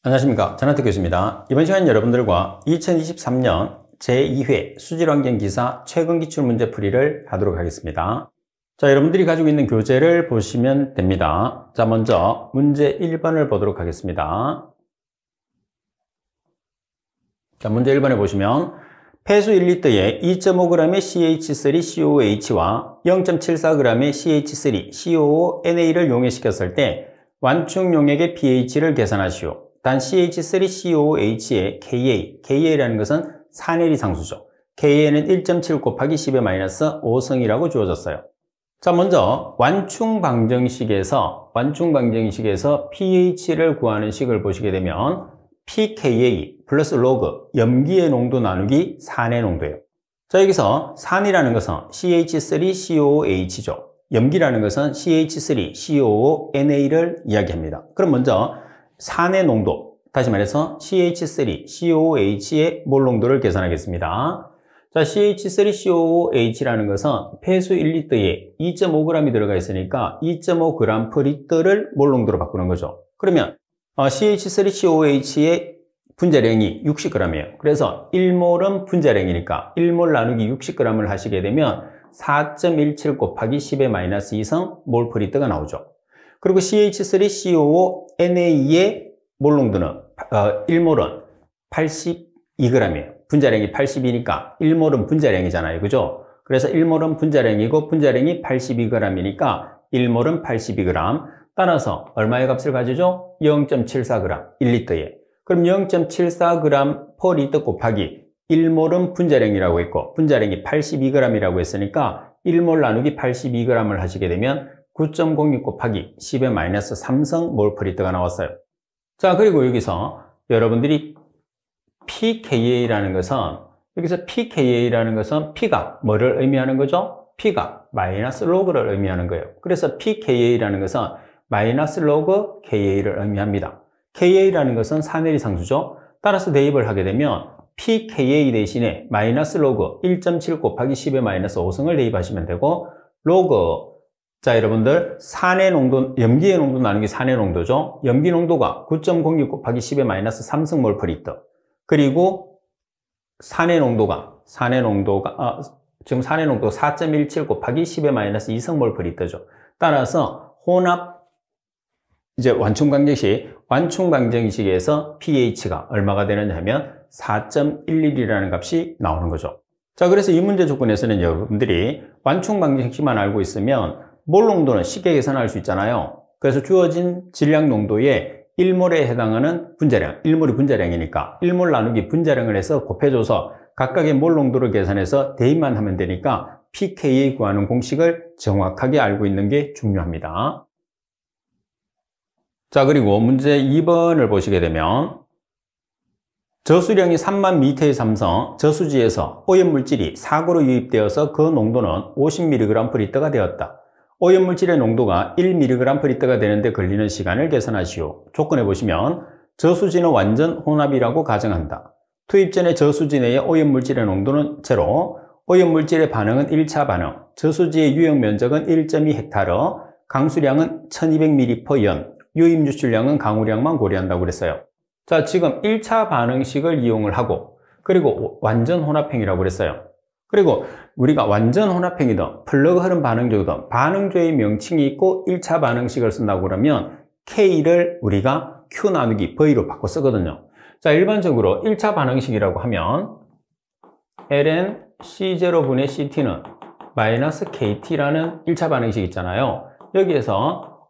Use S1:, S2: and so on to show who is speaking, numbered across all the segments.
S1: 안녕하십니까. 전하태 교수입니다. 이번 시간 여러분들과 2023년 제2회 수질환경기사 최근 기출문제 풀이를 하도록 하겠습니다. 자, 여러분들이 가지고 있는 교재를 보시면 됩니다. 자, 먼저 문제 1번을 보도록 하겠습니다. 자, 문제 1번에 보시면 폐수 1리터에 2.5g의 CH3COOH와 0.74g의 CH3COONA를 용해시켰을 때 완충 용액의 pH를 계산하시오. 단 CH3COOH의 KA라는 것은 산해리 상수죠. KA는 1.7 곱하기 10의 마이너스 5성이라고 주어졌어요. 자, 먼저 완충 방정식에서 pH를 구하는 식을 보시게 되면 pKa 플러스 로그 염기의 농도 나누기 산의 농도예요. 자, 여기서 산이라는 것은 CH3COOH죠. 염기라는 것은 CH3COONA를 이야기합니다. 그럼 먼저 산의 농도, 다시 말해서 CH3COOH의 몰 농도를 계산하겠습니다. 자, CH3COOH라는 것은 폐수 1리터에 2.5g이 들어가 있으니까 2.5g per 리터를 몰 농도로 바꾸는 거죠. 그러면 CH3COOH의 분자량이 60g이에요. 그래서 1몰은 분자량이니까 1몰 나누기 60g을 하시게 되면 4.17 곱하기 10의 마이너스 2성 몰 per 리터가 나오죠. 그리고 CH3COONA의 몰 농도는 1몰은 82g이에요. 분자량이 80이니까 1몰은 분자량이잖아요. 그죠? 그래서 1몰은 분자량이고 분자량이 82g이니까 1몰은 82g. 따라서 얼마의 값을 가지죠? 0.74g 1리터에. 그럼 0.74g per 리터 곱하기 1몰은 분자량이라고 했고 분자량이 82g이라고 했으니까 1몰 나누기 82g을 하시게 되면 9.06 곱하기 10의 마이너스 3성 몰 per 리터가 나왔어요. 자, 그리고 여기서 여러분들이 pKa라는 것은 P가 뭐를 의미하는 거죠? P가 마이너스 로그를 의미하는 거예요. 그래서 pKa라는 것은 마이너스 로그 Ka를 의미합니다. Ka라는 것은 산해리 상수죠. 따라서 대입을 하게 되면 pKa 대신에 마이너스 로그 1.7 곱하기 10의 마이너스 5성을 대입하시면 되고 로그, 자, 여러분들 산의 농도, 염기의 농도 나누기 산의 농도죠. 염기 농도가 9.06 곱하기 10의 마이너스 3성 몰 per 리터. 그리고 산의 농도가 4.17 곱하기 10의 마이너스 2성 몰 per 리터죠. 따라서 혼합 완충 방정식에서 pH가 얼마가 되느냐 하면 4.11이라는 값이 나오는 거죠. 자, 그래서 이 문제 조건에서는 여러분들이 완충 방정식만 알고 있으면 몰 농도는 쉽게 계산할 수 있잖아요. 그래서 주어진 질량 농도에 1몰에 해당하는 분자량, 1몰이 분자량이니까 1몰 나누기 분자량을 해서 곱해줘서 각각의 몰 농도를 계산해서 대입만 하면 되니까 pKa 구하는 공식을 정확하게 알고 있는 게 중요합니다. 자, 그리고 문제 2번을 보시게 되면 저수량이 3만 미터의 삼성 저수지에서 오염물질이 사고로 유입되어서 그 농도는 50mg per 리터가 되었다. 오염물질의 농도가 1mg per 리터가 되는데 걸리는 시간을 계산하시오. 조건에 보시면 저수지는 완전 혼합이라고 가정한다. 투입 전에 저수지 내의 오염물질의 농도는 제로, 오염물질의 반응은 1차 반응, 저수지의 유역 면적은 1.2헥타르, 강수량은 1200ml per 연, 유입 유출량은 강우량만 고려한다고 그랬어요. 자, 지금 1차 반응식을 이용을 하고 그리고 완전 혼합행위라고 그랬어요. 그리고 우리가 완전 혼합행위든 플러그 흐름 반응조든 반응조의 명칭이 있고 1차 반응식을 쓴다고 그러면 K를 우리가 Q 나누기 V로 바꿔 쓰거든요. 자, 일반적으로 1차 반응식이라고 하면 ln C0분의 CT는 마이너스 KT라는 1차 반응식 있잖아요. 여기에서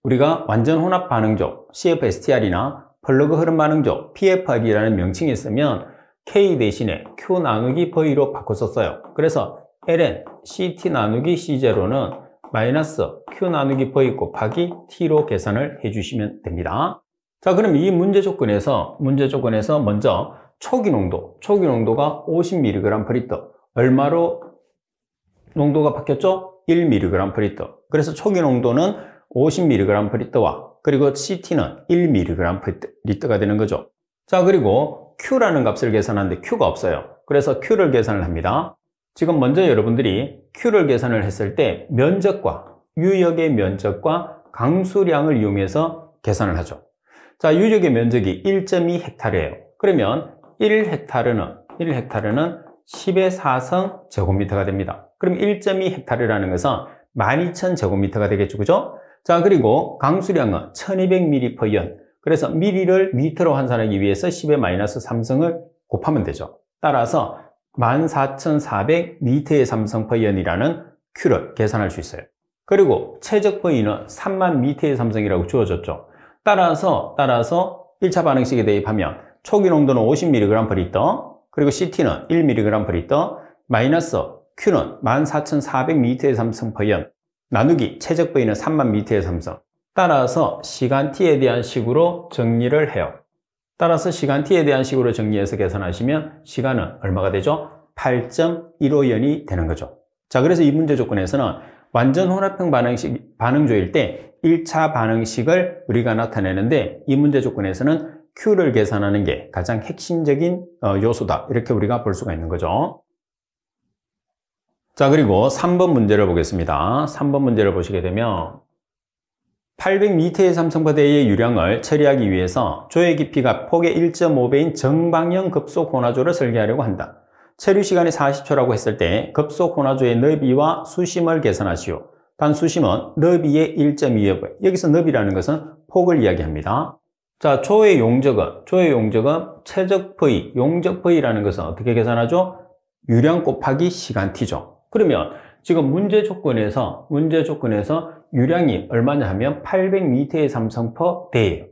S1: 우리가 완전 혼합 반응조 CFSTR이나 플러그 흐름 반응조 PFR이라는 명칭이 있으면 K 대신에 Q 나누기 V로 바꿔 썼어요. 그래서 ln CT 나누기 C0는 마이너스 Q 나누기 V 곱하기 T로 계산을 해주시면 됩니다. 자, 그럼 이 문제 조건에서 먼저 초기 농도가 50mg per 리터. 얼마로 농도가 바뀌었죠? 1mg per 리터. 그래서 초기 농도는 50mg per 리터와 그리고 CT는 1mg per 리터가 되는 거죠. 자, 그리고 Q라는 값을 계산하는데 Q가 없어요. 그래서 Q를 계산을 합니다. 지금 먼저 여러분들이 Q를 계산을 했을 때 면적과 유역의 면적과 강수량을 이용해서 계산을 하죠. 자, 유적의 면적이 1.2헥타르예요. 그러면 1헥타르는 10의 4성 제곱미터가 됩니다. 그럼 1.2헥타르라는 것은 12,000제곱미터가 되겠죠. 그죠? 자, 그리고 강수량은 1200ml/연. 그래서 미리를 미터로 환산하기 위해서 10의 마이너스 3성을 곱하면 되죠. 따라서 14,400m의 3성/연이라는 Q를 계산할 수 있어요. 그리고 최적 V는 3만 m의 3성이라고 주어졌죠. 따라서 1차 반응식에 대입하면 초기 농도는 50mg/L, 그리고 CT는 1mg/L, 마이너스 Q는 14,400m의 3성/연, 나누기 최적 V는 3만 m의 3성. 따라서 시간 t에 대한 식으로 정리를 해요. 따라서 시간 t에 대한 식으로 정리해서 계산하시면 시간은 얼마가 되죠? 8.15년이 되는 거죠. 자, 그래서 이 문제 조건에서는 완전 혼합형 반응조일 때 1차 반응식을 우리가 나타내는데, 이 문제 조건에서는 Q를 계산하는 게 가장 핵심적인 요소다, 이렇게 우리가 볼 수가 있는 거죠. 자, 그리고 3번 문제를 보겠습니다. 3번 문제를 보시게 되면 800m의 삼성바다의 유량을 처리하기 위해서 조의 깊이가 폭의 1.5배인 정방형 급속 혼화조를 설계하려고 한다. 처리 시간이 40초라고 했을 때 급속 혼화조의 너비와 수심을 계산하시오. 단 수심은 너비의 1.25배. 여기서 너비라는 것은 폭을 이야기합니다. 자, 조의 용적은 최적 V, 용적 V라는 것은 어떻게 계산하죠? 유량 곱하기 시간 t죠. 그러면 지금 문제 조건에서 유량이 얼마냐 하면 800m의 삼성/day예요.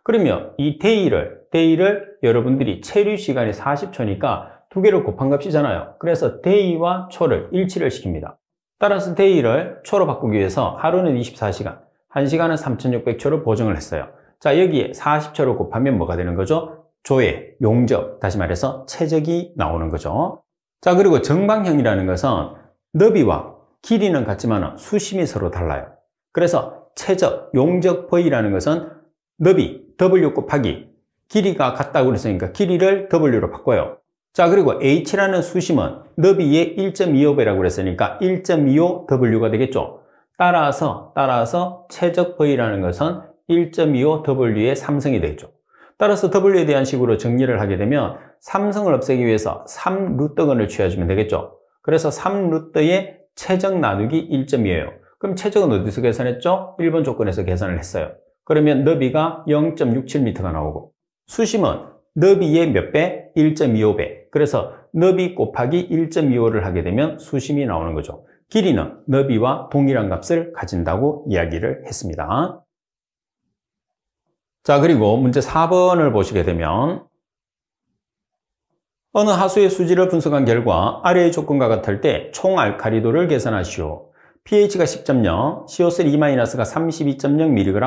S1: 그러면 이 day를 여러분들이 체류 시간이 40초니까 두 개를 곱한 값이잖아요. 그래서 day와 초를 일치를 시킵니다. 따라서 day를 초로 바꾸기 위해서 하루는 24시간, 1시간은 3600초를 보정을 했어요. 자, 여기에 40초를 곱하면 뭐가 되는 거죠? 조의 용적, 다시 말해서 최적이 나오는 거죠. 자, 그리고 정방형이라는 것은 너비와 길이는 같지만 수심이 서로 달라요. 그래서 최적, 용적 V라는 것은 너비, W 곱하기 길이가 같다고 그랬으니까 길이를 W로 바꿔요. 자, 그리고 H라는 수심은 너비의 1.25배라고 그랬으니까 1.25W가 되겠죠. 따라서 최적 V라는 것은 1.25W의 3성이 되겠죠. 따라서 W에 대한 식으로 정리를 하게 되면 3성을 없애기 위해서 3루트근을 취해주면 되겠죠. 그래서 3루트의 최적 나누기 1.2예요. 그럼 최적은 어디서 계산했죠? 1번 조건에서 계산을 했어요. 그러면 너비가 0.67m가 나오고, 수심은 너비의 몇 배? 1.25배. 그래서 너비 곱하기 1.25를 하게 되면 수심이 나오는 거죠. 길이는 너비와 동일한 값을 가진다고 이야기를 했습니다. 자, 그리고 문제 4번을 보시게 되면 어느 하수의 수질을 분석한 결과 아래의 조건과 같을 때 총 알칼리도를 계산하시오. pH가 10.0, CO3-가 32.0mg/L,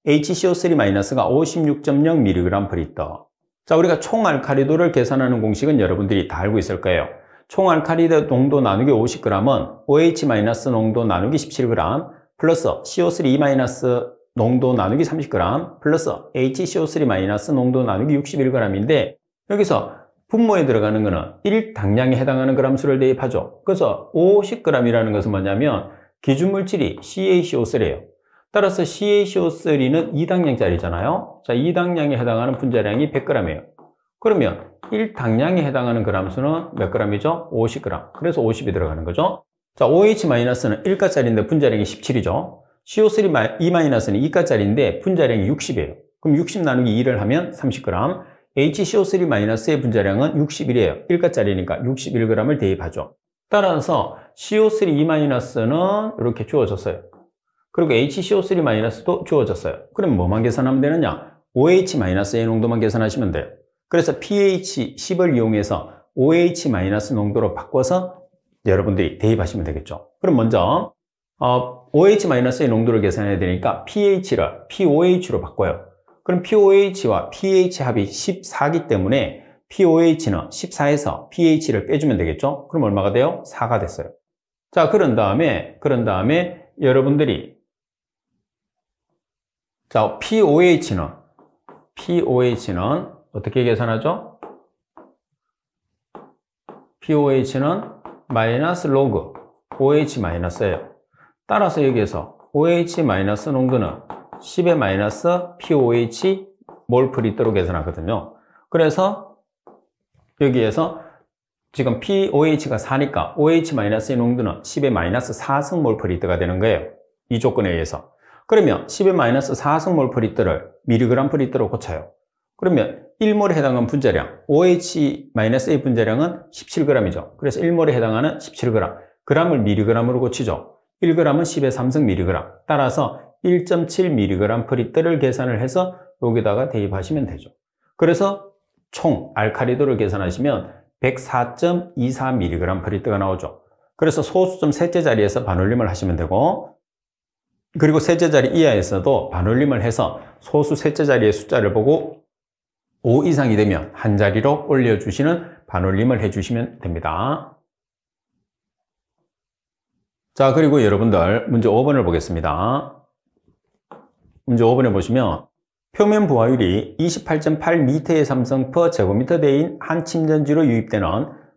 S1: HCO3-가 56.0mg/L. 자, 우리가 총 알칼리도를 계산하는 공식은 여러분들이 다 알고 있을 거예요. 총 알칼리도 농도 나누기 50g은 OH- 농도 나누기 17g 플러스 CO3- 농도 나누기 30g 플러스 HCO3- 농도 나누기 61g인데, 여기서 분모에 들어가는 것은 1당량에 해당하는 그람수를 대입하죠. 그래서 50g이라는 것은 뭐냐면 기준물질이 CaCO3예요. 따라서 CaCO3는 2당량짜리잖아요. 자, 2당량에 해당하는 분자량이 100g이에요. 그러면 1당량에 해당하는 그람수는 몇 g이죠? 50g. 그래서 50이 들어가는 거죠. 자, OH-는 1가짜리인데 분자량이 17이죠. CO3-는 2가짜리인데 분자량이 60이에요. 그럼 60 나누기 2를 하면 30g. HCO3-의 분자량은 61이에요. 1가짜리니까 61g을 대입하죠. 따라서 CO3-는 이렇게 주어졌어요. 그리고 HCO3-도 주어졌어요. 그럼 뭐만 계산하면 되느냐? OH-의 농도만 계산하시면 돼요. 그래서 pH 10을 이용해서 OH- 농도로 바꿔서 여러분들이 대입하시면 되겠죠. 그럼 먼저 OH-의 농도를 계산해야 되니까 pH를 POH로 바꿔요. 그럼 POH와 pH 합이 14기 때문에 POH는 14에서 pH를 빼주면 되겠죠? 그럼 얼마가 돼요? 4가 됐어요. 자, 그런 다음에 여러분들이 자, POH는 어떻게 계산하죠? POH는 마이너스 로그 OH-예요. 따라서 여기에서 OH- 농도는 10의 마이너스 POH 몰프리터로 계산하거든요. 그래서 여기에서 지금 POH가 4니까 OH-의 농도는 10의 마이너스 4승 몰프리터가 되는 거예요. 이 조건에 의해서. 그러면 10의 마이너스 4승 몰프리터를 미리그램 프리터로 고쳐요. 그러면 1몰에 해당하는 분자량, OH-의 분자량은 17g이죠. 그래서 1몰에 해당하는 17g. g을 미리그램으로 고치죠. 1g은 10의 3승 미리그램. 따라서 1.7mg 프리터를 계산을 해서 여기다가 대입하시면 되죠. 그래서 총 알카리도를 계산하시면 104.24mg 프리터가 나오죠. 그래서 소수점 셋째 자리에서 반올림을 하시면 되고, 그리고 셋째 자리 이하에서도 반올림을 해서 소수 셋째 자리의 숫자를 보고 5 이상이 되면 한 자리로 올려주시는 반올림을 해주시면 됩니다. 자, 그리고 여러분들 문제 5번을 보겠습니다. 문제 5번에 보시면 표면 부하율이 28.8m의 삼성 per 제곱미터 대인 한 침전지로 유입되는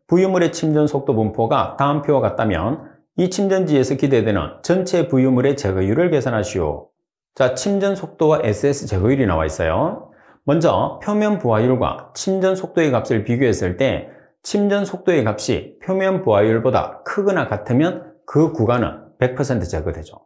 S1: 부유물의 침전 속도 분포가 다음 표와 같다면 이 침전지에서 기대되는 전체 부유물의 제거율을 계산하시오. 자, 침전 속도와 SS 제거율이 나와 있어요. 먼저 표면 부하율과 침전 속도의 값을 비교했을 때 침전 속도의 값이 표면 부하율보다 크거나 같으면 그 구간은 100% 제거되죠.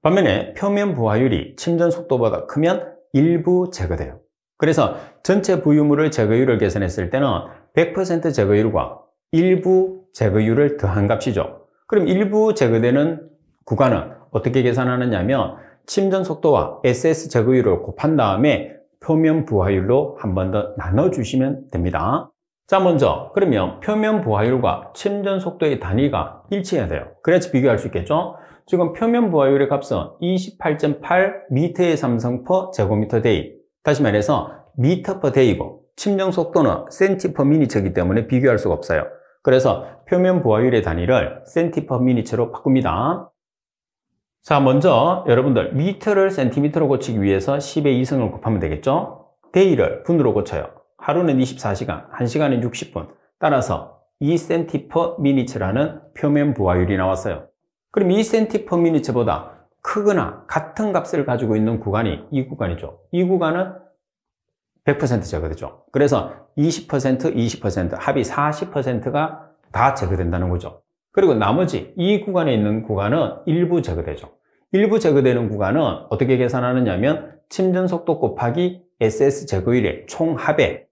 S1: 반면에 표면 부하율이 침전 속도보다 크면 일부 제거돼요. 그래서 전체 부유물의 제거율을 계산했을 때는 100% 제거율과 일부 제거율을 더한 값이죠. 그럼 일부 제거되는 구간은 어떻게 계산하느냐 하면 침전 속도와 SS 제거율을 곱한 다음에 표면 부하율로 한 번 더 나눠주시면 됩니다. 자, 먼저 그러면 표면 부하율과 침전 속도의 단위가 일치해야 돼요. 그래야지 비교할 수 있겠죠? 지금 표면 부하율의 값은 28.8m의 삼성 per 제곱미터 데이. 다시 말해서 미터 per 데이고 침전 속도는 cm per minute이기 때문에 비교할 수가 없어요. 그래서 표면 부하율의 단위를 cm per minute로 바꿉니다. 자, 먼저 여러분들 미터를 센티미터로 고치기 위해서 10의 2승을 곱하면 되겠죠? 데이를 분으로 고쳐요. 하루는 24시간, 1시간은 60분. 따라서 2cm per minute라는 표면 부하율이 나왔어요. 그럼 2cm per minute보다 크거나 같은 값을 가지고 있는 구간이 이 구간이죠. 이 구간은 100% 제거되죠. 그래서 20%, 20%, 합이 40%가 다 제거된다는 거죠. 그리고 나머지 이 구간에 있는 구간은 일부 제거되죠. 일부 제거되는 구간은 어떻게 계산하느냐 하면 침전 속도 곱하기 SS 제거율의 총합의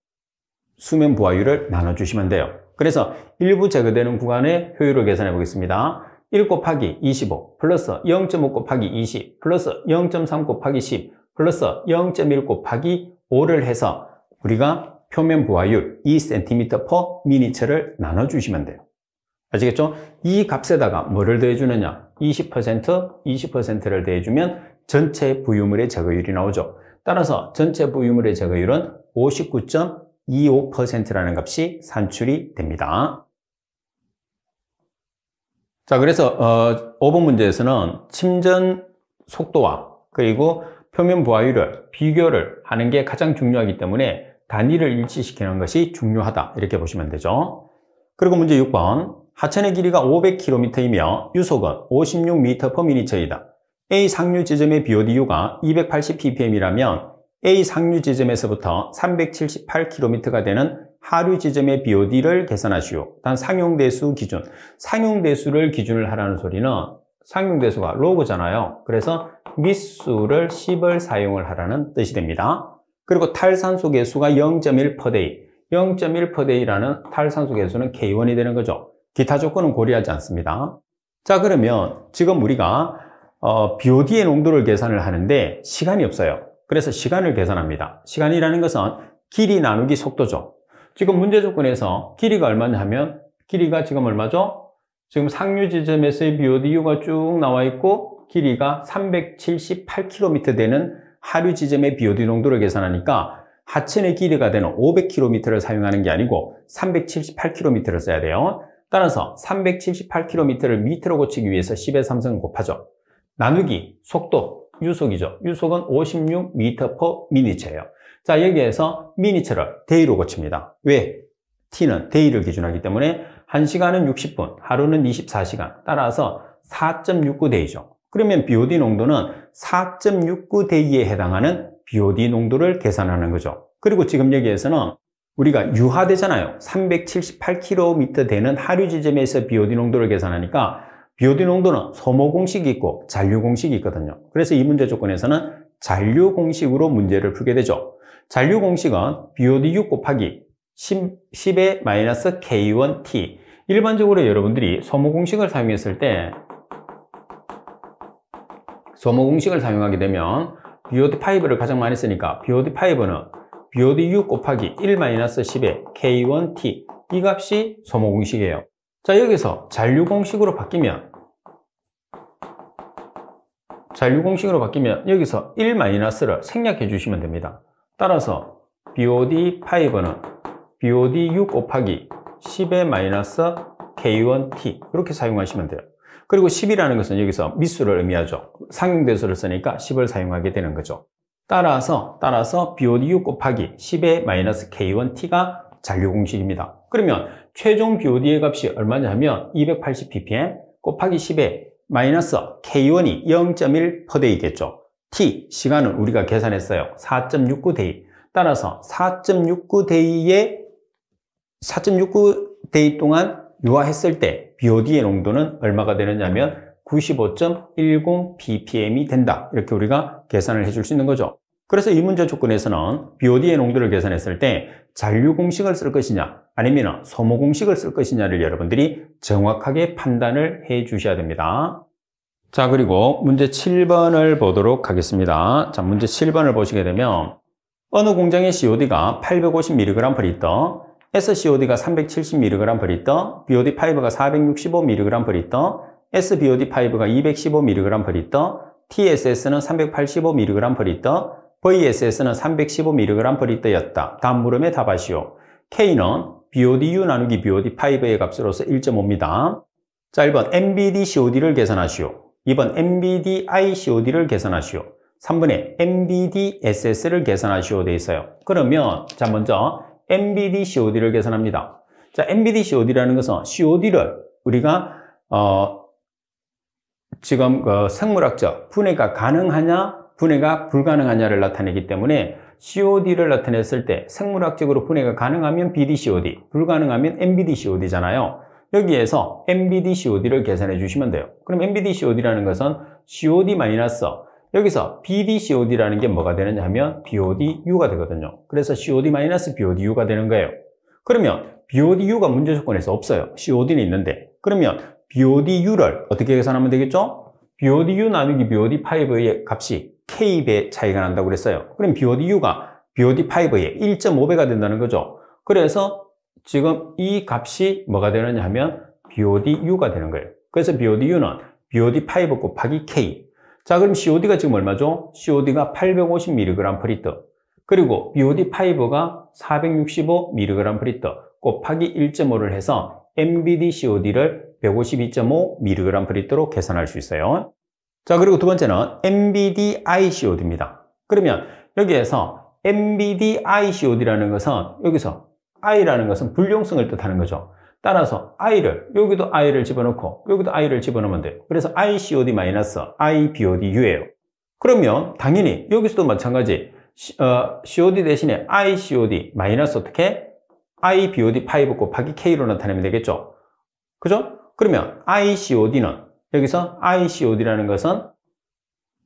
S1: 수면 부하율을 나눠주시면 돼요. 그래서 일부 제거되는 구간의 효율을 계산해 보겠습니다. 1 곱하기 25 플러스 0.5 곱하기 20 플러스 0.3 곱하기 10 플러스 0.1 곱하기 5를 해서 우리가 표면 부하율 2cm per minute를 나눠주시면 돼요. 아시겠죠? 이 값에다가 뭐를 더해주느냐? 20%, 20%를 더해주면 전체 부유물의 제거율이 나오죠. 따라서 전체 부유물의 제거율은 59.25%라는 값이 산출이 됩니다. 자, 그래서 5번 문제에서는 침전 속도와 그리고 표면 부하율을 비교를 하는 게 가장 중요하기 때문에 단위를 일치시키는 것이 중요하다, 이렇게 보시면 되죠. 그리고 문제 6번, 하천의 길이가 500km이며 유속은 56m/min이다. A 상류 지점의 BODU가 280ppm이라면 A 상류 지점에서부터 378km가 되는 하류 지점의 BOD를 계산하시오. 단 상용대수 기준, 상용대수를 기준을 하라는 소리는 상용대수가 로그잖아요. 그래서 밑수를 10을 사용을 하라는 뜻이 됩니다. 그리고 탈산소 개수가 0.1 per day, 0.1 per day라는 탈산소 개수는 K1이 되는 거죠. 기타 조건은 고려하지 않습니다. 자, 그러면 지금 우리가 BOD의 농도를 계산을 하는데 시간이 없어요. 그래서 시간을 계산합니다. 시간이라는 것은 길이 나누기 속도죠. 지금 문제 조건에서 길이가 얼마냐 하면 길이가 지금 얼마죠? 지금 상류 지점에서의 BODU가 쭉 나와 있고 길이가 378km 되는 하류 지점의 BOD 농도를 계산하니까 하천의 길이가 되는 500km를 사용하는 게 아니고 378km를 써야 돼요. 따라서 378km를 미터로 고치기 위해서 10의 3승을 곱하죠. 나누기 속도, 유속이죠. 유속은 56m/min이에요. 자, 여기에서 미니처를 데이로 고칩니다. 왜? t는 데이를 기준하기 때문에 1시간은 60분, 하루는 24시간, 따라서 4.69데이죠. 그러면 BOD 농도는 4.69 대 2에 해당하는 BOD 농도를 계산하는 거죠. 그리고 지금 여기에서는 우리가 유하되잖아요. 378km 되는 하류 지점에서 BOD 농도를 계산하니까 BOD 농도는 소모 공식이 있고 잔류 공식이 있거든요. 그래서 이 문제 조건에서는 잔류 공식으로 문제를 풀게 되죠. 잔류 공식은 BOD 6 곱하기 10의 마이너스 K1T. 일반적으로 여러분들이 소모 공식을 사용했을 때 소모 공식을 사용하게 되면 BOD5를 가장 많이 쓰니까 BOD5는 BOD 6 곱하기 1-10의 K1T. 이 값이 소모 공식이에요. 자, 여기서 잔류 공식으로 바뀌면 여기서 1-를 생략해 주시면 됩니다. 따라서 BOD5는 BOD 6 곱하기 10의 마이너스 K1T 이렇게 사용하시면 돼요. 그리고 10이라는 것은 여기서 미수를 의미하죠. 상용대수를 쓰니까 10을 사용하게 되는 거죠. 따라서 BOD 6 곱하기 10의 마이너스 K1T가 잔류 공식입니다. 그러면 최종 BOD의 값이 얼마냐 하면 280ppm 곱하기 10의 마이너스 K1이 0.1%이겠죠. T, 시간은 우리가 계산했어요. 4.69 대 2. 따라서 4.69 대 2 동안 유화했을 때 BOD의 농도는 얼마가 되느냐면 95.10 ppm이 된다. 이렇게 우리가 계산을 해줄 수 있는 거죠. 그래서 이 문제 조건에서는 BOD의 농도를 계산했을 때 잔류 공식을 쓸 것이냐 아니면 소모 공식을 쓸 것이냐를 여러분들이 정확하게 판단을 해 주셔야 됩니다. 자, 그리고 문제 7번을 보도록 하겠습니다. 자, 문제 7번을 보시게 되면 어느 공장의 COD가 850mg/L, SCOD가 370mg/L, BOD5가 465mg/L, SBOD5가 215mg/L, TSS는 385mg/L, VSS는 315mg/L였다. 다음 물음에 답하시오. K는 BODU 나누기 BOD5의 값으로서 1.5입니다. 자, 1번 MBD-COD를 계산하시오. 2번 MBD-ICOD를 계산하시오. 3번에 MBD-SS를 계산하시오 되어 있어요. 그러면 자, 먼저 MBD-COD를 계산합니다. 자, MBD-COD라는 것은 COD를 우리가 지금 생물학적 분해가 가능하냐 분해가 불가능하냐를 나타내기 때문에 COD를 나타냈을 때 생물학적으로 분해가 가능하면 BD-COD, 불가능하면 MBD-COD잖아요. 여기에서 MBD-COD를 계산해 주시면 돼요. 그럼 MBD-COD라는 것은 COD- 여기서 BD-COD라는 게 뭐가 되느냐 하면 BODU가 되거든요. 그래서 COD-BODU가 되는 거예요. 그러면 BODU가 문제 조건에서 없어요. COD는 있는데. 그러면 BODU를 어떻게 계산하면 되겠죠? BODU 나누기 BOD5의 값이 K배 차이가 난다고 그랬어요. 그럼 BODU가 BOD5의 1.5배가 된다는 거죠. 그래서 지금 이 값이 뭐가 되느냐 하면 BODU가 되는 거예요. 그래서 BODU는 BOD5 곱하기 K. 자, 그럼 COD가 지금 얼마죠? COD가 850mg/L. 그리고 BOD5가 465mg/L 곱하기 1.5를 해서 MBD-COD를 152.5mg/L로 계산할 수 있어요. 자, 그리고 두 번째는 MBD-ICOD입니다. 그러면 여기에서 MBD-ICOD라는 것은 여기서 I라는 것은 불용성을 뜻하는 거죠. 따라서 여기도 I를 집어넣고 여기도 I를 집어넣으면 돼요. 그래서 ICOD-IBODU예요. 그러면 당연히 여기서도 마찬가지 COD 대신에 ICOD 마이너스 어떻게? IBOD5 곱하기 K로 나타내면 되겠죠. 그죠? 그러면 ICOD는 여기서 ICOD라는 것은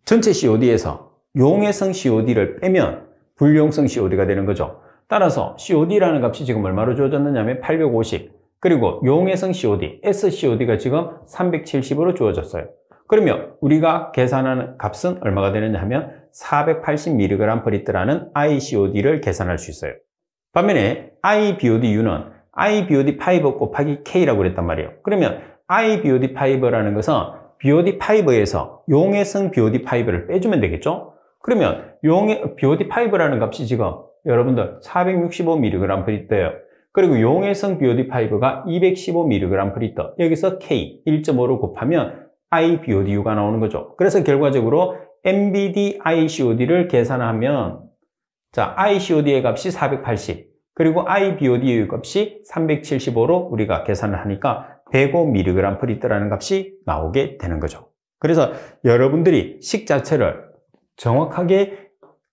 S1: 전체 COD에서 용해성 COD를 빼면 불용성 COD가 되는 거죠. 따라서 COD라는 값이 지금 얼마로 주어졌느냐 하면 850. 그리고 용해성 COD, SCOD가 지금 370으로 주어졌어요. 그러면 우리가 계산하는 값은 얼마가 되느냐 하면 480mg/L라는 ICOD를 계산할 수 있어요. 반면에 IBODU는 IBOD5 곱하기 K라고 그랬단 말이에요. 그러면 IBOD5라는 것은 BOD5에서 용해성 BOD5를 빼주면 되겠죠? 그러면 BOD5라는 값이 지금 여러분들 465mg/L예요. 그리고 용해성 BOD5가 215mg/L. 여기서 K 1.5로 곱하면 IBODU가 나오는 거죠. 그래서 결과적으로 MBD-ICOD를 계산하면 자, ICOD의 값이 480, 그리고 IBOD의 값이 375로 우리가 계산을 하니까 105mg/L라는 값이 나오게 되는 거죠. 그래서 여러분들이 식 자체를 정확하게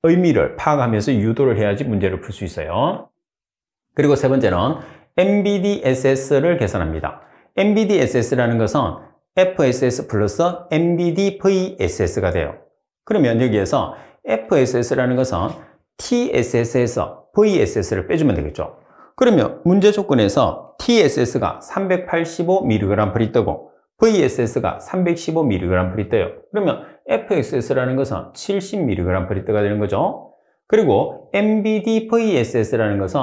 S1: 의미를 파악하면서 유도를 해야지 문제를 풀 수 있어요. 그리고 세 번째는 MBDSS를 계산합니다. MBDSS라는 것은 FSS 플러스 MBDVSS가 돼요. 그러면 여기에서 FSS라는 것은 TSS에서 VSS를 빼주면 되겠죠. 그러면 문제 조건에서 TSS가 385mg/L이고 VSS가 315mg/L 떠요. 그러면 FSS라는 것은 70mg/L가 되는 거죠. 그리고 MBDVSS라는 것은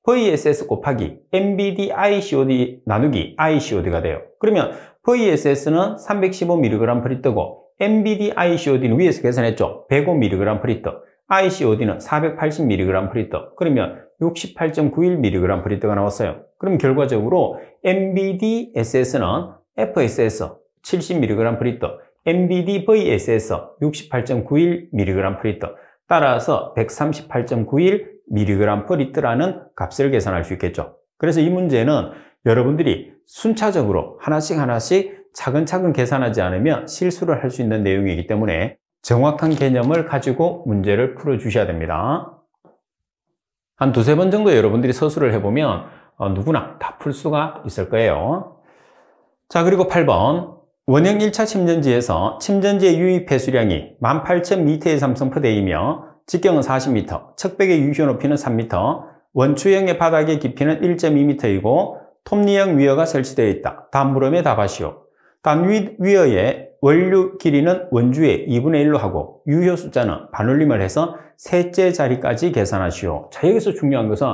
S1: VSS 곱하기 MBDICOD 나누기 ICOD가 돼요. 그러면 VSS는 315mg/L고 MBDICOD는 위에서 계산했죠. 105mg/L. ICOD는 480mg/L. 그러면 68.91mg/L가 나왔어요. 그럼 결과적으로 MBDSS는 FSS 70mg/L, MBDVSS 68.91mg/L, 따라서 138.91mg/L라는 값을 계산할 수 있겠죠. 그래서 이 문제는 여러분들이 순차적으로 하나씩 차근차근 계산하지 않으면 실수를 할 수 있는 내용이기 때문에 정확한 개념을 가지고 문제를 풀어주셔야 됩니다. 한 두세 번 정도 여러분들이 서술을 해보면 누구나 다 풀 수가 있을 거예요. 자, 그리고 8번 원형 1차 침전지에서 침전지의 유입 배수량이 18,000m의 삼성퍼대이며 직경은 40m, 척백의 유효 높이는 3m, 원추형의 바닥의 깊이는 1.2m이고 톱니형 위어가 설치되어 있다. 다음 물음에 답하시오. 단 위어의 원류 길이는 원주의 2분의 1로 하고 유효 숫자는 반올림을 해서 셋째 자리까지 계산하시오. 자, 여기서 중요한 것은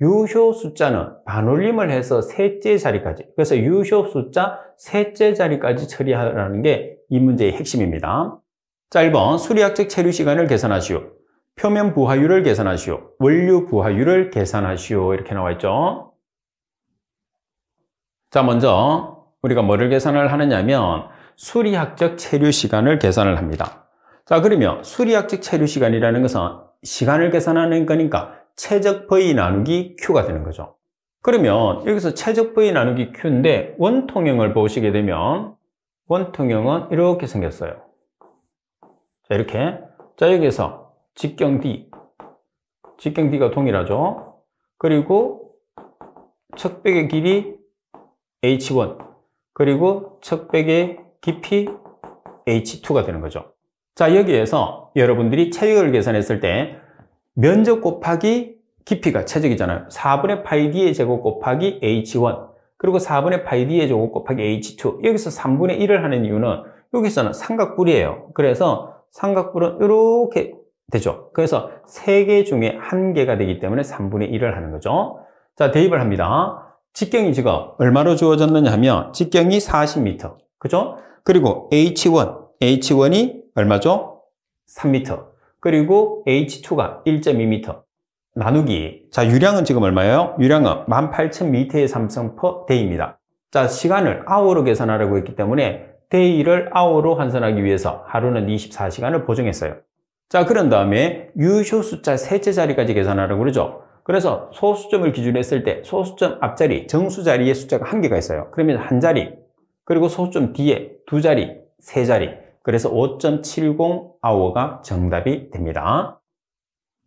S1: 유효 숫자는 반올림을 해서 셋째 자리까지, 그래서 유효 숫자 셋째 자리까지 처리하라는 게 이 문제의 핵심입니다. 자, 1번 수리학적 체류 시간을 계산하시오. 표면 부하율을 계산하시오. 원류 부하율을 계산하시오. 이렇게 나와 있죠. 자, 먼저 우리가 뭐를 계산을 하느냐면 수리학적 체류 시간을 계산을 합니다. 자, 그러면 수리학적 체류 시간이라는 것은 시간을 계산하는 거니까 최적 V 나누기 Q가 되는 거죠. 그러면 여기서 최적 V 나누기 Q인데 원통형을 보시게 되면 원통형은 이렇게 생겼어요. 자, 이렇게. 자, 여기에서 직경 D가 동일하죠. 그리고 척백의 길이 H1, 그리고 척백의 깊이 H2가 되는 거죠. 자, 여기에서 여러분들이 체적을 계산했을 때 면적 곱하기 깊이가 최적이잖아요. 4분의 파이 D의 제곱 곱하기 H1, 그리고 4분의 파이 D의 제곱 곱하기 H2. 여기서 3분의 1을 하는 이유는 여기서는 삼각뿔이에요. 그래서 삼각뿔은 이렇게 되죠. 그래서 3개 중에 1개가 되기 때문에 3분의 1을 하는 거죠. 자, 대입을 합니다. 직경이 지금 얼마로 주어졌느냐 하면 직경이 40m. 그죠? 그리고 H1이 얼마죠? 3m. 그리고 H2가 1.2m. 나누기. 자, 유량은 지금 얼마예요? 유량은 18,000m의 삼성퍼데이입니다. 자, 시간을 hour로 계산하라고 했기 때문에 day를 hour로 환산하기 위해서 하루는 24시간을 보정했어요. 자, 그런 다음에 유효 숫자 셋째 자리까지 계산하라고 그러죠. 그래서 소수점을 기준으로 했을 때 소수점 앞자리, 정수 자리에 숫자가 1개가 있어요. 그러면 한 자리, 그리고 소수점 뒤에 2자리, 3자리. 그래서 5.70hour가 정답이 됩니다.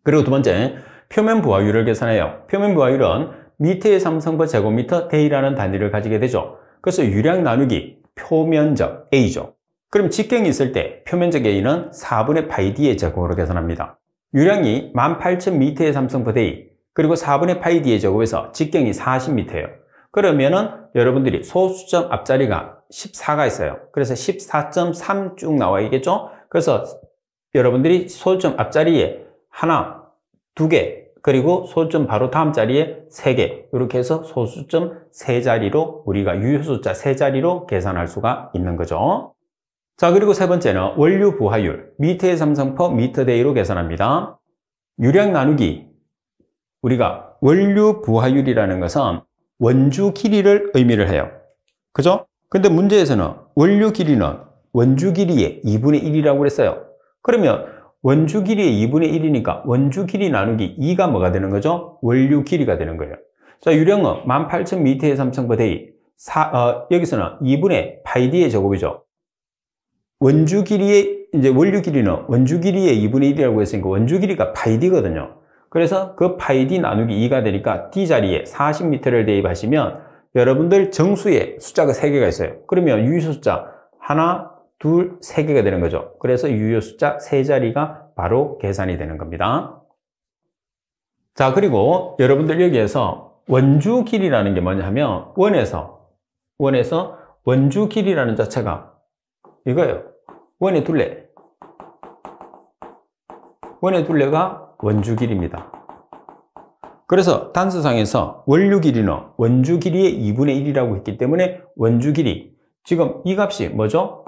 S1: 그리고 두 번째, 표면 부하율을 계산해요. 표면 부하율은 미터의 삼성퍼 제곱미터 데이라는 단위를 가지게 되죠. 그래서 유량 나누기 표면적 A죠. 그럼 직경이 있을 때 표면적 A는 4분의 파이 D의 제곱으로 계산합니다. 유량이 18,000m의 삼성퍼 데이, 그리고 4분의 파이 D의 제곱에서 직경이 40m예요. 그러면은 여러분들이 소수점 앞자리가 14가 있어요. 그래서 14.3 쭉 나와 있겠죠? 그래서 여러분들이 소수점 앞자리에 하나, 2개, 그리고 소수점 바로 다음 자리에 3개, 이렇게 해서 소수점 3자리로 우리가 유효숫자 3자리로 계산할 수가 있는 거죠. 자, 그리고 세 번째는 원류 부하율, 미터의 삼성퍼 미터데이로 계산합니다. 유량 나누기, 우리가 원류 부하율이라는 것은 원주 길이를 의미를 해요. 그죠? 근데 문제에서는 원류 길이는 원주 길이의 2분의 1이라고 그랬어요. 그러면 원주 길이의 2분의 1이니까 원주 길이 나누기 2가 뭐가 되는 거죠? 원류 길이가 되는 거예요. 자, 유량은 18,000m의 삼성퍼 데이. 여기서는 2분의 파이 D의 제곱이죠. 원주 길이의, 이제 원류 길이는 원주 길이의 2분의 1이라고 했으니까 원주 길이가 파이 d거든요. 그래서 그 파이 d 나누기 2가 되니까 d 자리에 40m를 대입하시면 여러분들 정수에 숫자가 3개가 있어요. 그러면 유효 숫자 하나, 둘, 3개가 되는 거죠. 그래서 유효 숫자 3자리가 바로 계산이 되는 겁니다. 자, 그리고 여러분들 여기에서 원주 길이라는 게 뭐냐 하면 원에서 원주 길이라는 자체가 이거예요. 원의 둘레가 원주 길이입니다. 그래서 단서상에서 원류 길이는 원주 길이의 2분의 1이라고 했기 때문에 원주 길이, 지금 이 값이 뭐죠?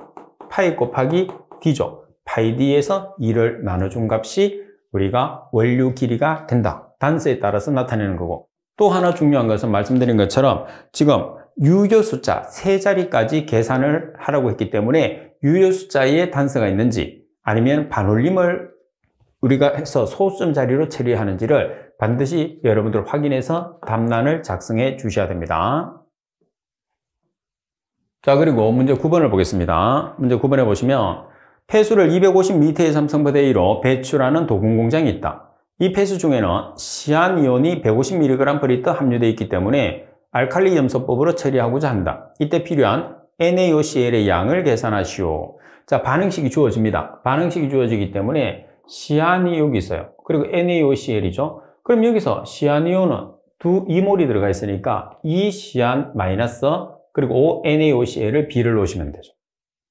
S1: 파이 곱하기 d죠. 파이 d에서 2를 나눠준 값이 우리가 원류 길이가 된다. 단서에 따라서 나타내는 거고, 또 하나 중요한 것은 말씀드린 것처럼 지금 유효 숫자 3자리까지 계산을 하라고 했기 때문에 유효 숫자에 단서가 있는지 아니면 반올림을 우리가 해서 소수점 자리로 처리하는지를 반드시 여러분들 확인해서 답란을 작성해 주셔야 됩니다. 자, 그리고 문제 9번을 보겠습니다. 문제 9번에 보시면 폐수를 250m의 삼성부대로 배출하는 도금공장이 있다. 이 폐수 중에는 시안이온이 150mg/L 함유되어 있기 때문에 알칼리 염소법으로 처리하고자 한다. 이때 필요한 NaOCl의 양을 계산하시오. 자, 반응식이 주어집니다. 반응식이 주어지기 때문에 시안이 여기 있어요. 그리고 NaOCl이죠. 그럼 여기서 시안이온은 2몰이 들어가 있으니까 2시안 마이너스 그리고 NaOCl을 B를 놓으시면 되죠.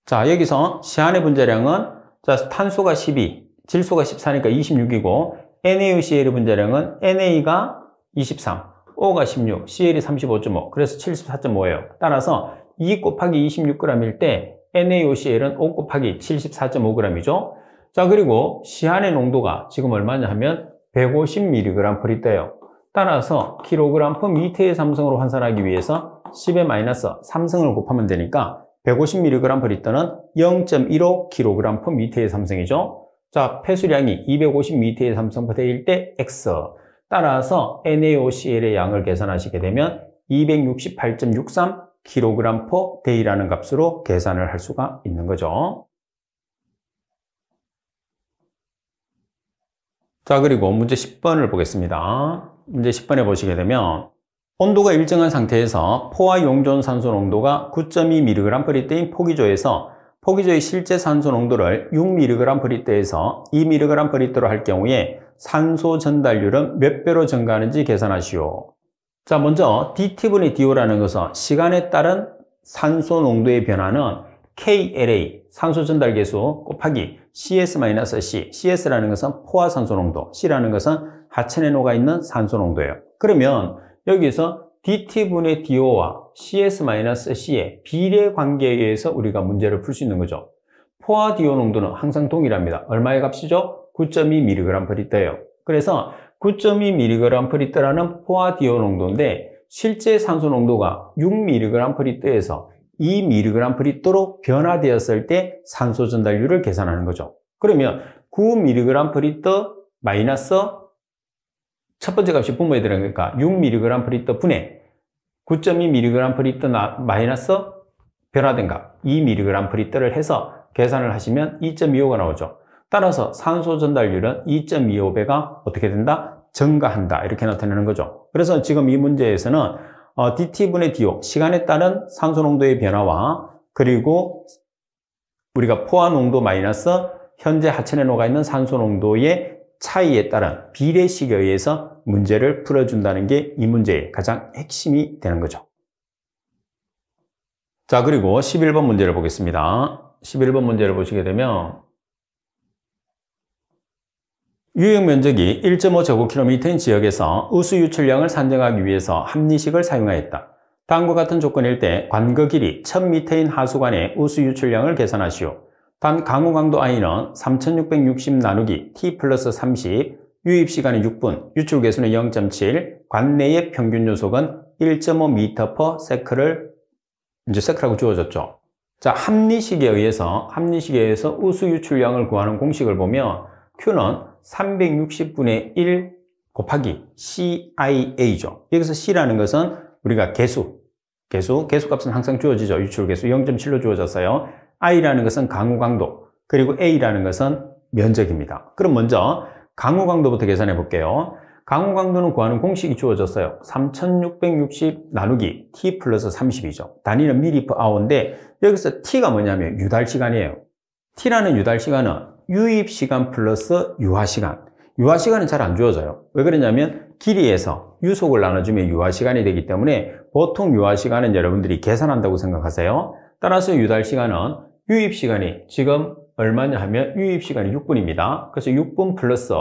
S1: 자, 여기서 시안의 분자량은 자, 탄소가 12, 질소가 14니까 26이고 NaOCl의 분자량은 NA가 23, O가 16, Cl이 35.5, 그래서 74.5예요. 따라서 2 곱하기 26g일 때 NaOCl은 5 곱하기 74.5g이죠. 자, 그리고 시안의 농도가 지금 얼마냐 하면 150mg/L예요. 따라서 kg/m의 삼성으로 환산하기 위해서 10의 마이너스 3승을 곱하면 되니까 150mg/L는 0.15 kg/m의 삼성이죠. 자, 폐수량이 250m의 삼성부대일 때 X. 따라서 NaOCl의 양을 계산하시게 되면 268.63 kg/day라는 값으로 계산을 할 수가 있는 거죠. 자, 그리고 문제 10번을 보겠습니다. 문제 10번에 보시게 되면 온도가 일정한 상태에서 포화 용존 산소 농도가 9.2mg/L인 포기조에서 포기조의 실제 산소 농도를 6mg/L에서 2mg/L로 할 경우에 산소 전달률은 몇 배로 증가하는지 계산하시오. 자, 먼저 dT분의 DO라는 것은 시간에 따른 산소 농도의 변화는 KLA, 산소 전달 계수 곱하기 CS-C, CS라는 것은 포화 산소 농도, C라는 것은 하천에 녹아 있는 산소 농도예요. 그러면 여기서 dT분의 DO와 CS-C의 비례 관계에 의해서 우리가 문제를 풀 수 있는 거죠. 포화 DO 농도는 항상 동일합니다. 얼마의 값이죠? 9.2mg/L예요. 그래서 9.2mg/L라는 포화 DO 농도인데 실제 산소 농도가 6mg/L에서 2mg/L로 변화되었을 때 산소 전달률을 계산하는 거죠. 그러면 9mg/L 마이너스 첫 번째 값이 분모에 들어가니까 6mg/L 분의 9.2mg/L 마이너스 변화된 값 2mg/L을 해서 계산을 하시면 2.25가 나오죠. 따라서 산소 전달률은 2.25배가 어떻게 된다? 증가한다. 이렇게 나타내는 거죠. 그래서 지금 이 문제에서는 dT분의 DO, 시간에 따른 산소 농도의 변화와 그리고 우리가 포화 농도 마이너스 현재 하천에 녹아 있는 산소 농도의 차이에 따른 비례식에 의해서 문제를 풀어준다는 게 이 문제의 가장 핵심이 되는 거죠. 자, 그리고 11번 문제를 보겠습니다. 11번 문제를 보시게 되면 유역 면적이 1.5제곱킬로미터인 지역에서 우수 유출량을 산정하기 위해서 합리식을 사용하였다. 다음과 같은 조건일 때 관거 길이 1000m인 하수관의 우수 유출량을 계산하시오. 단 강우 강도 I는 3660 나누기 T 플러스 30, 유입시간은 6분, 유출 개수는 0.7, 관내의 평균 요속은 1.5m/s 이제 세크라고 주어졌죠. 자, 합리식에 의해서 우수 유출량을 구하는 공식을 보면 Q는 360분의 1 곱하기 CIA죠. 여기서 C라는 것은 우리가 개수 값은 항상 주어지죠. 유출 개수 0.7로 주어졌어요. I라는 것은 강우 강도, 그리고 A라는 것은 면적입니다. 그럼 먼저 강우 강도부터 계산해 볼게요. 강우 강도는 구하는 공식이 주어졌어요. 3660 나누기 T 플러스 30이죠. 단위는 mili/h인데 여기서 T가 뭐냐면 유달시간이에요. T라는 유달시간은 유입시간 플러스 유화시간. 유화시간은 잘 안 주어져요. 왜 그러냐면 길이에서 유속을 나눠주면 유화시간이 되기 때문에 보통 유화시간은 여러분들이 계산한다고 생각하세요. 따라서 유달시간은 유입시간이 지금 얼마냐 하면 유입시간이 6분입니다. 그래서 6분 플러스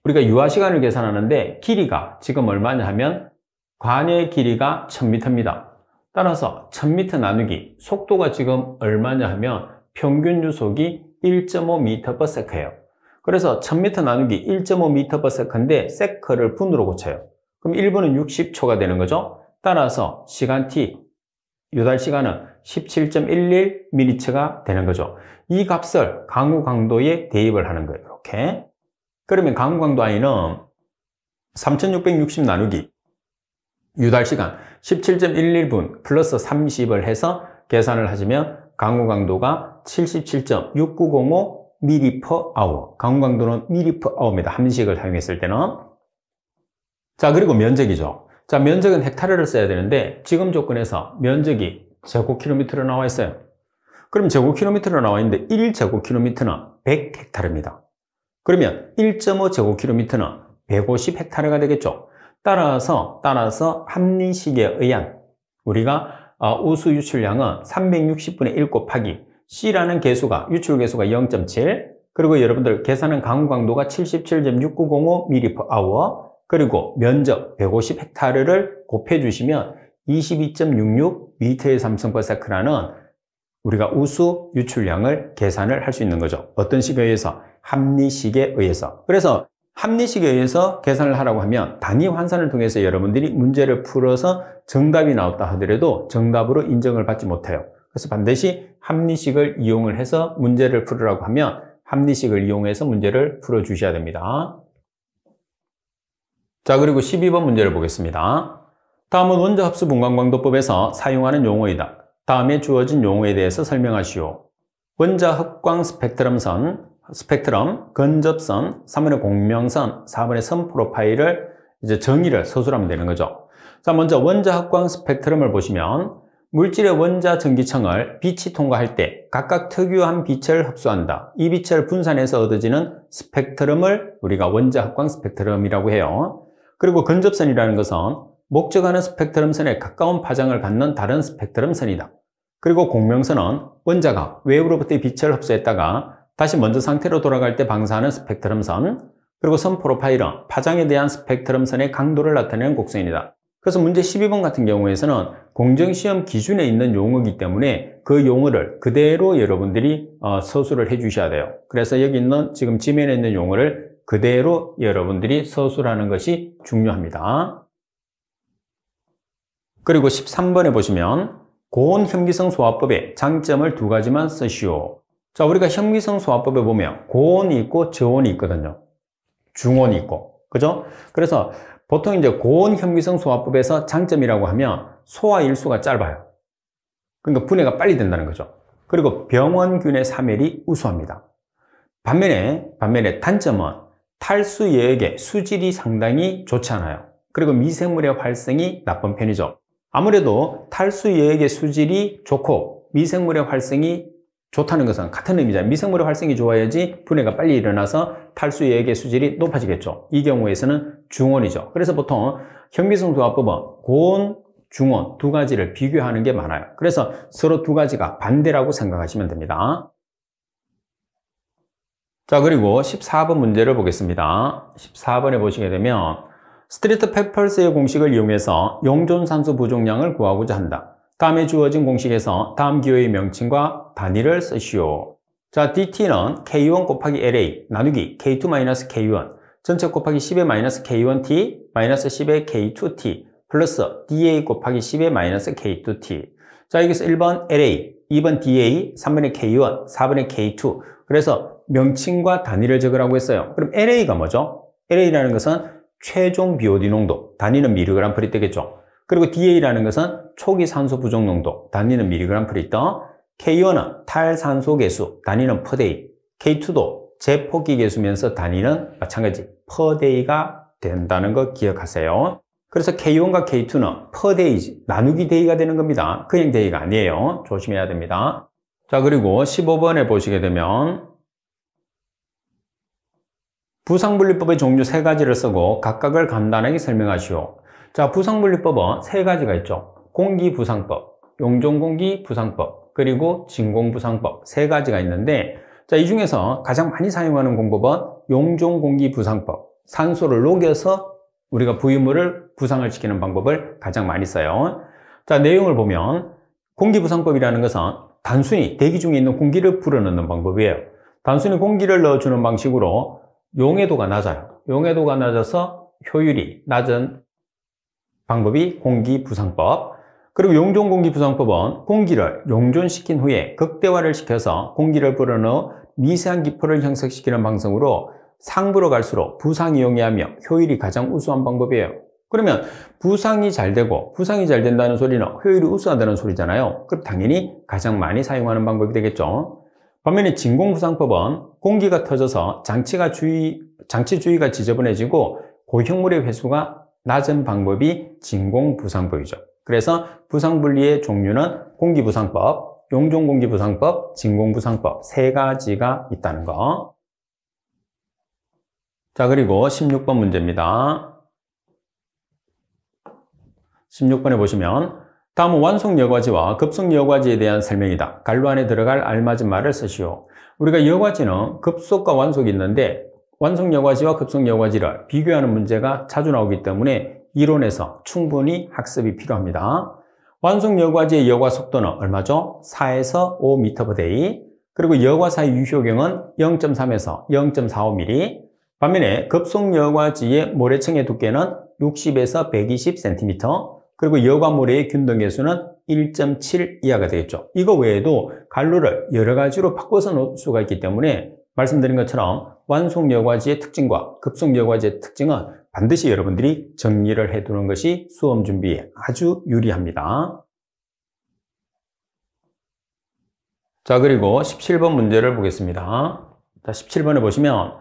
S1: 우리가 유화시간을 계산하는데 길이가 지금 얼마냐 하면 관의 길이가 1000m입니다. 따라서 1000m 나누기 속도가 지금 얼마냐 하면 평균 유속이 1.5m/s예요. 그래서 1000m 나누기 1.5m/s인데 세크를 분으로 고쳐요. 그럼 1분은 60초가 되는 거죠. 따라서 시간 t, 유달시간은 17.11mH가 되는 거죠. 이 값을 강우 강도에 대입을 하는 거예요. 이렇게. 그러면 강우 강도 I는 3660 나누기 유달시간 17.11분 플러스 30을 해서 계산을 하시면 강우 강도가 77.6905 mili/hour. 강우 강도는 mili/hour입니다. 함식을 사용했을 때는. 자, 그리고 면적이죠. 자, 면적은 헥타르를 써야 되는데 지금 조건에서 면적이 제곱킬로미터로 나와 있어요. 그럼 제곱킬로미터로 나와 있는데 1제곱킬로미터는 100헥타르입니다. 그러면 1.5제곱킬로미터는 150헥타르가 되겠죠. 따라서 합리식에 의한 우리가 우수 유출량은 360분의 1 곱하기 C라는 개수가 유출개수가 0.7, 그리고 여러분들 계산한 강우 강도가 77.6905 mili/hour, 그리고 면적 150헥타르를 곱해 주시면 22.66 m/s/s라는 우리가 우수 유출량을 계산을 할 수 있는 거죠. 어떤 식에 의해서? 합리식에 의해서. 그래서 합리식에 의해서 계산을 하라고 하면 단위 환산을 통해서 여러분들이 문제를 풀어서 정답이 나왔다 하더라도 정답으로 인정을 받지 못해요. 그래서 반드시 합리식을 이용을 해서 문제를 풀으라고 하면 합리식을 이용해서 문제를 풀어 주셔야 됩니다. 자, 그리고 12번 문제를 보겠습니다. 다음은 원자흡수분광광도법에서 사용하는 용어이다. 다음에 주어진 용어에 대해서 설명하시오. 원자흡광 스펙트럼, 근접선, 3번의 공명선, 4번의 선 프로파일을 이제 정의를 서술하면 되는 거죠. 자, 먼저 원자흡광 스펙트럼을 보시면 물질의 원자 전기층을 빛이 통과할 때 각각 특유한 빛을 흡수한다. 이 빛을 분산해서 얻어지는 스펙트럼을 우리가 원자흡광 스펙트럼이라고 해요. 그리고 근접선이라는 것은 목적하는 스펙트럼선에 가까운 파장을 갖는 다른 스펙트럼선이다. 그리고 공명선은 원자가 외부로부터의 빛을 흡수했다가 다시 먼저 상태로 돌아갈 때 방사하는 스펙트럼선, 그리고 선 프로파일은 파장에 대한 스펙트럼선의 강도를 나타내는 곡선이다. 그래서 문제 12번 같은 경우에서는 공정시험 기준에 있는 용어이기 때문에 그 용어를 그대로 여러분들이 서술을 해 주셔야 돼요. 그래서 여기 있는 지금 지면에 있는 용어를 그대로 여러분들이 서술하는 것이 중요합니다. 그리고 13번에 보시면 고온 현기성 소화법의 장점을 두 가지만 쓰시오. 자, 우리가 현기성 소화법에 보면 고온이 있고 저온이 있거든요. 중온이 있고. 그죠? 그래서 보통 이제 고온 현기성 소화법에서 장점이라고 하면 소화 일수가 짧아요. 그러니까 분해가 빨리 된다는 거죠. 그리고 병원균의 사멸이 우수합니다. 반면에 단점은 탈수 여액의 수질이 상당히 좋지 않아요. 그리고 미생물의 활성이 나쁜 편이죠. 아무래도 탈수 여액의 수질이 좋고 미생물의 활성이 좋다는 것은 같은 의미잖아요. 미생물의 활성이 좋아야지 분해가 빨리 일어나서 탈수 여액의 수질이 높아지겠죠. 이 경우에서는 중온이죠. 그래서 보통 현기성 소화법은 고온, 중온 두 가지를 비교하는 게 많아요. 그래서 서로 두 가지가 반대라고 생각하시면 됩니다. 자, 그리고 14번 문제를 보겠습니다. 14번에 보시게 되면 스트리트 페펄스의 공식을 이용해서 용존산소 부족량을 구하고자 한다. 다음에 주어진 공식에서 다음 기호의 명칭과 단위를 쓰시오. 자, DT는 K1 곱하기 LA 나누기 K2-K1 전체 곱하기 10의 -K1T 마이너스 10의 K2T 플러스 DA 곱하기 10의 -K2T. 자, 여기서 1번 LA, 2번 DA, 3번의 K1, 4번의 K2. 그래서 명칭과 단위를 적으라고 했어요. 그럼 LA가 뭐죠? LA라는 것은 최종 BOD 농도, 단위는 mg/L 되겠죠. 그리고 DA라는 것은 초기 산소 부족 농도, 단위는 mg/L. K1은 탈산소 계수, 단위는 per K2도 제폭기 계수면서 단위는 마찬가지 per day가 된다는 거 기억하세요. 그래서 K1과 K2는 per day, 나누기 day가 되는 겁니다. 그냥 day가 아니에요. 조심해야 됩니다. 자, 그리고 15번에 보시게 되면 부상분리법의 종류 3가지를 쓰고 각각을 간단하게 설명하시오. 자, 부상분리법은 3가지가 있죠. 공기부상법, 용종공기부상법, 그리고 진공부상법 3가지가 있는데, 자, 이 중에서 가장 많이 사용하는 공법은 용종공기부상법, 산소를 녹여서 우리가 부유물을 부상을 시키는 방법을 가장 많이 써요. 자, 내용을 보면 공기부상법이라는 것은 단순히 대기 중에 있는 공기를 불어넣는 방법이에요. 단순히 공기를 넣어주는 방식으로 용해도가 낮아요. 용해도가 낮아서 효율이 낮은 방법이 공기부상법. 그리고 용종공기부상법은 공기를 용존시킨 후에 극대화를 시켜서 공기를 불어넣어 미세한 기포를 형성시키는 방식으로 상부로 갈수록 부상이 용이하며 효율이 가장 우수한 방법이에요. 그러면 부상이 잘 되고 부상이 잘 된다는 소리는 효율이 우수하다는 소리잖아요. 그럼 당연히 가장 많이 사용하는 방법이 되겠죠. 반면에 진공부상법은 공기가 터져서 장치 주위가 지저분해지고 고형물의 회수가 낮은 방법이 진공부상법이죠. 그래서 부상분리의 종류는 공기부상법, 용종공기부상법, 진공부상법 3가지가 있다는 거. 자, 그리고 16번 문제입니다. 16번에 보시면 다음은 완속여과지와 급속여과지에 대한 설명이다. 갈로 안에 들어갈 알맞은 말을 쓰시오. 우리가 여과지는 급속과 완속이 있는데 완속여과지와 급속여과지를 비교하는 문제가 자주 나오기 때문에 이론에서 충분히 학습이 필요합니다. 완속여과지의 여과 속도는 얼마죠? 4에서 5m/day. 그리고 여과사의 유효경은 0.3에서 0.45mm. 반면에 급속여과지의 모래층의 두께는 60에서 120cm. 그리고 여과모래의 균등계수는 1.7 이하가 되겠죠. 이거 외에도 갈로를 여러 가지로 바꿔서 놓을 수가 있기 때문에 말씀드린 것처럼 완속여과지의 특징과 급속여과지의 특징은 반드시 여러분들이 정리를 해두는 것이 수험 준비에 아주 유리합니다. 자, 그리고 17번 문제를 보겠습니다. 자, 17번에 보시면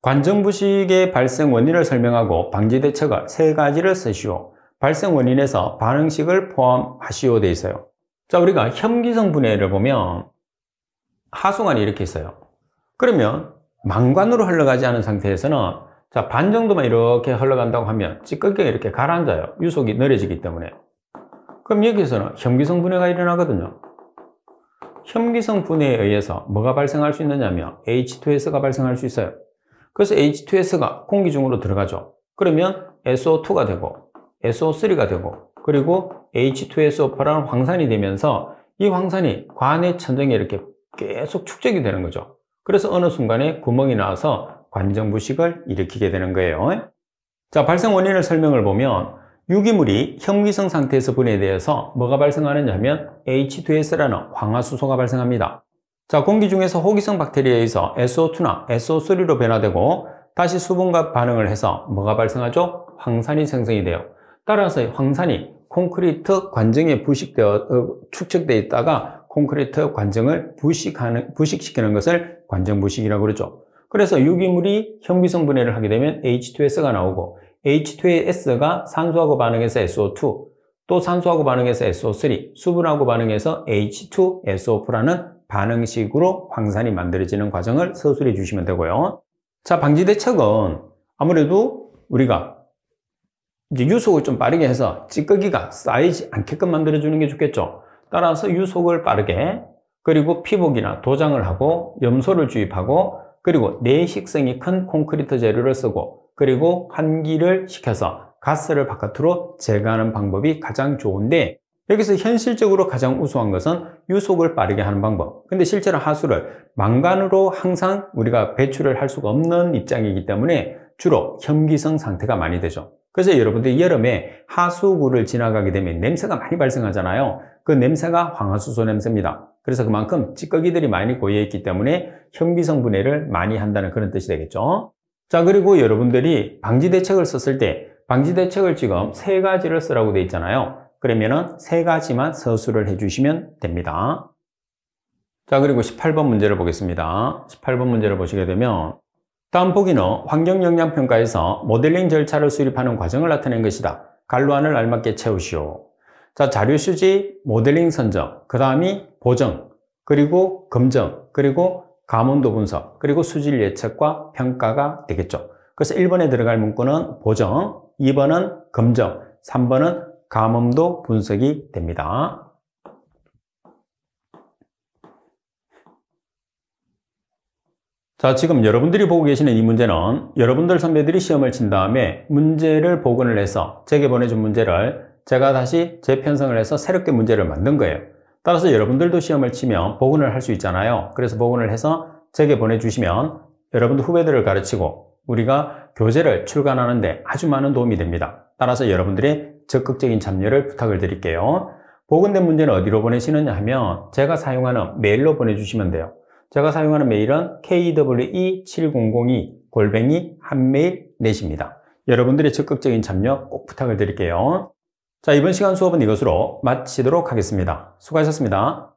S1: 관정부식의 발생 원인을 설명하고 방지 대책을 3가지를 쓰시오. 발생 원인에서 반응식을 포함하시오 되어 있어요. 자, 우리가 혐기성 분해를 보면 하수관이 이렇게 있어요. 그러면 망관으로 흘러가지 않은 상태에서는 자, 반 정도만 이렇게 흘러간다고 하면 찌꺼기가 이렇게 가라앉아요. 유속이 느려지기 때문에. 그럼 여기서는 혐기성 분해가 일어나거든요. 혐기성 분해에 의해서 뭐가 발생할 수 있느냐면 H2S가 발생할 수 있어요. 그래서 H2S가 공기 중으로 들어가죠. 그러면 SO2가 되고 SO3가 되고 그리고 H2SO4라는 황산이 되면서 이 황산이 관의 천정에 이렇게 계속 축적이 되는 거죠. 그래서 어느 순간에 구멍이 나와서 관정부식을 일으키게 되는 거예요. 자, 발생 원인을 설명을 보면 유기물이 혐기성 상태에서 분해되어서 뭐가 발생하느냐 하면 H2S라는 황화수소가 발생합니다. 자, 공기 중에서 호기성 박테리아에 의해서 SO2나 SO3로 변화되고 다시 수분과 반응을 해서 뭐가 발생하죠? 황산이 생성이 돼요. 따라서 황산이 콘크리트 관정에 축적되어 있다가 콘크리트 관정을 부식시키는 것을 관정부식이라고 그러죠. 그래서 유기물이 혐기성 분해를 하게 되면 H2S가 나오고 H2S가 산소하고 반응해서 SO2, 또 산소하고 반응해서 SO3, 수분하고 반응해서 H2SO4라는 반응식으로 황산이 만들어지는 과정을 서술해 주시면 되고요. 자, 방지 대책은 아무래도 우리가 이제 유속을 좀 빠르게 해서 찌꺼기가 쌓이지 않게끔 만들어주는 게 좋겠죠. 따라서 유속을 빠르게, 그리고 피복이나 도장을 하고 염소를 주입하고, 그리고 내식성이 큰 콘크리트 재료를 쓰고, 그리고 환기를 시켜서 가스를 바깥으로 제거하는 방법이 가장 좋은데, 여기서 현실적으로 가장 우수한 것은 유속을 빠르게 하는 방법. 근데 실제로 하수를 망간으로 항상 우리가 배출을 할 수가 없는 입장이기 때문에 주로 혐기성 상태가 많이 되죠. 그래서 여러분들이 여름에 하수구를 지나가게 되면 냄새가 많이 발생하잖아요. 그 냄새가 황화수소 냄새입니다. 그래서 그만큼 찌꺼기들이 많이 고여있기 때문에 혐기성 분해를 많이 한다는 그런 뜻이 되겠죠. 자, 그리고 여러분들이 방지 대책을 썼을 때 방지 대책을 지금 3가지를 쓰라고 되어 있잖아요. 그러면은 3가지만 서술을 해주시면 됩니다. 자, 그리고 18번 문제를 보겠습니다. 18번 문제를 보시게 되면 다음 보기는 환경영향평가에서 모델링 절차를 수립하는 과정을 나타낸 것이다. 갈로안을 알맞게 채우시오. 자, 자료 수집, 모델링 선정, 그 다음이 보정, 그리고 검정, 그리고 감온도 분석, 그리고 수질 예측과 평가가 되겠죠. 그래서 1번에 들어갈 문구는 보정, 2번은 검정, 3번은 감온도 분석이 됩니다. 자, 지금 여러분들이 보고 계시는 이 문제는 여러분들 선배들이 시험을 친 다음에 문제를 복원을 해서 제게 보내준 문제를 제가 다시 재편성을 해서 새롭게 문제를 만든 거예요. 따라서 여러분들도 시험을 치면 복원을 할 수 있잖아요. 그래서 복원을 해서 제게 보내주시면 여러분들 후배들을 가르치고 우리가 교재를 출간하는데 아주 많은 도움이 됩니다. 따라서 여러분들의 적극적인 참여를 부탁을 드릴게요. 복원된 문제는 어디로 보내시느냐 하면 제가 사용하는 메일로 보내주시면 돼요. 제가 사용하는 메일은 kwe7002@한메일넷입니다. 여러분들의 적극적인 참여 꼭 부탁을 드릴게요. 자, 이번 시간 수업은 이것으로 마치도록 하겠습니다. 수고하셨습니다.